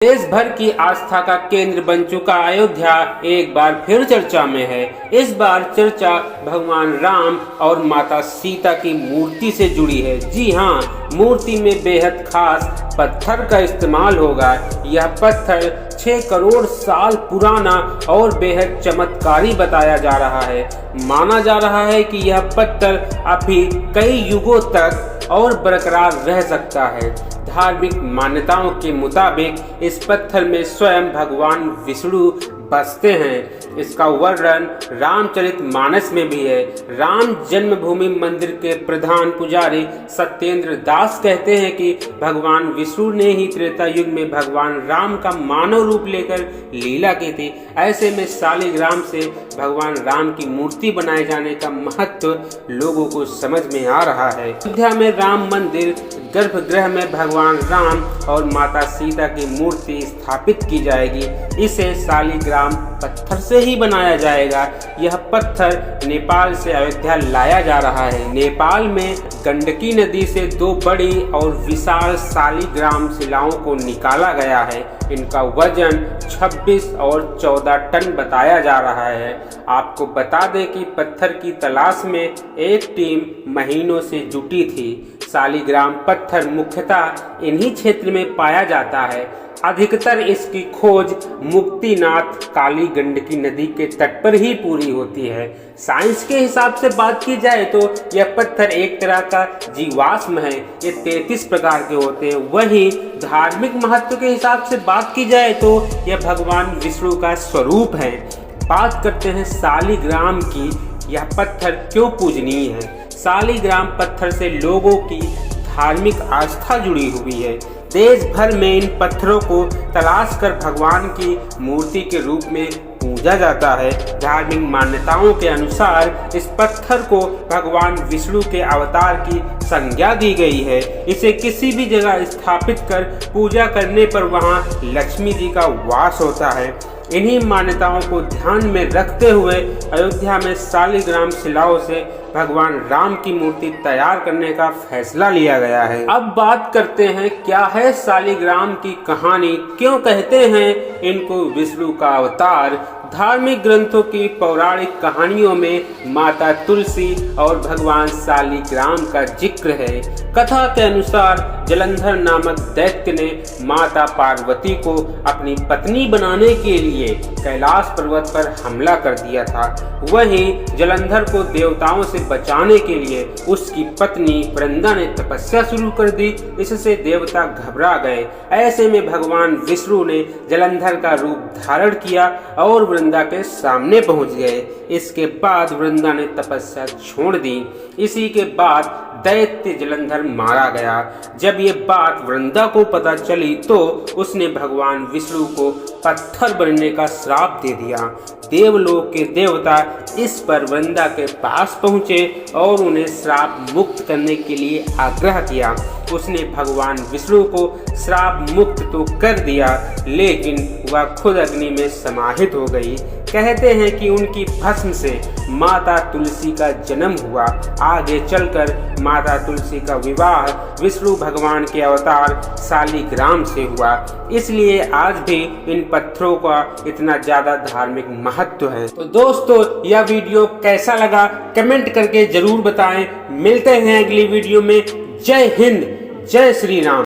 देश भर की आस्था का केंद्र बन चुका अयोध्या एक बार फिर चर्चा में है। इस बार चर्चा भगवान राम और माता सीता की मूर्ति से जुड़ी है। जी हाँ, मूर्ति में बेहद खास पत्थर का इस्तेमाल होगा। यह पत्थर 6 करोड़ साल पुराना और बेहद चमत्कारी बताया जा रहा है। माना जा रहा है कि यह पत्थर अभी कई युगों तक और बरकरार रह सकता है। धार्मिक मान्यताओं के मुताबिक इस पत्थर में स्वयं भगवान विष्णु बसते हैं। इसका वर्णन रामचरितमानस में भी है। राम जन्मभूमि मंदिर के प्रधान पुजारी सत्येंद्र दास कहते हैं कि भगवान विष्णु ने ही त्रेता युग में भगवान राम का मानव रूप लेकर लीला की थी। ऐसे में शालिग्राम से भगवान राम की मूर्ति बनाए जाने का महत्व लोगों को समझ में आ रहा है। अयोध्या में राम मंदिर गर्भगृह में भगवान राम और माता सीता की मूर्ति स्थापित की जाएगी। इसे शालिग्राम पत्थर से ही बनाया जाएगा। यह पत्थर नेपाल से अयोध्या लाया जा रहा है। नेपाल में गंडकी नदी से 2 बड़ी और विशाल शालिग्राम शिलाओं को निकाला गया है। इनका वजन 26 और 14 टन बताया जा रहा है। आपको बता दें कि पत्थर की तलाश में एक टीम महीनों से जुटी थी। शालिग्राम पत्थर मुख्यतः इन्हीं क्षेत्र में पाया जाता है। अधिकतर इसकी खोज मुक्तिनाथ काली गंडकी नदी के तट पर ही पूरी होती है। साइंस के हिसाब से बात की जाए तो यह पत्थर एक तरह का जीवाश्म है। ये 33 प्रकार के होते हैं। वहीं धार्मिक महत्व के हिसाब से बात की जाए तो यह भगवान विष्णु का स्वरूप है। बात करते हैं शालिग्राम की। यह पत्थर क्यों पूजनीय है? शालिग्राम पत्थर से लोगों की धार्मिक आस्था जुड़ी हुई है। देश भर में इन पत्थरों को तलाश कर भगवान की मूर्ति के रूप में पूजा जाता है। धार्मिक मान्यताओं के अनुसार इस पत्थर को भगवान विष्णु के अवतार की संज्ञा दी गई है। इसे किसी भी जगह स्थापित कर पूजा करने पर वहां लक्ष्मी जी का वास होता है। इन्हीं मान्यताओं को ध्यान में रखते हुए अयोध्या में शालिग्राम शिलाओं से भगवान राम की मूर्ति तैयार करने का फैसला लिया गया है। अब बात करते हैं क्या है शालिग्राम की कहानी, क्यों कहते हैं इनको विष्णु का अवतार। धार्मिक ग्रंथों की पौराणिक कहानियों में माता तुलसी और भगवान शालिग्राम का जिक्र है। कथा के अनुसार जलंधर नामक दैत्य ने माता पार्वती को अपनी पत्नी बनाने के लिए कैलाश पर्वत पर हमला कर दिया था। वहीं जलंधर को देवताओं से बचाने के लिए उसकी पत्नी वृंदा ने तपस्या शुरू कर दी। इससे देवता घबरा गए। ऐसे में भगवान विष्णु ने जलंधर का रूप धारण किया और वृंदा के सामने पहुंच गए। इसके बाद वृंदा ने तपस्या छोड़ दी। इसी के बाद दैत्य जलंधर मारा गया। जब ये बात वृंदा को पता चली तो उसने भगवान विष्णु को पत्थर बनने का श्राप दे दिया। देवलोक के देवता इस पर वृंदा के पास पहुंचे और उन्हें श्राप मुक्त करने के लिए आग्रह किया। उसने भगवान विष्णु को श्राप मुक्त तो कर दिया, लेकिन वह खुद अग्नि में समाहित हो गई। कहते हैं कि उनकी भस्म से माता तुलसी का जन्म हुआ। आगे चलकर माता तुलसी का विवाह विष्णु भगवान के अवतार शालिग्राम से हुआ। इसलिए आज भी इन पत्थरों का इतना ज्यादा धार्मिक महत्व है। तो दोस्तों, यह वीडियो कैसा लगा कमेंट करके जरूर बताएं। मिलते हैं अगली वीडियो में। जय हिंद, जय श्री राम।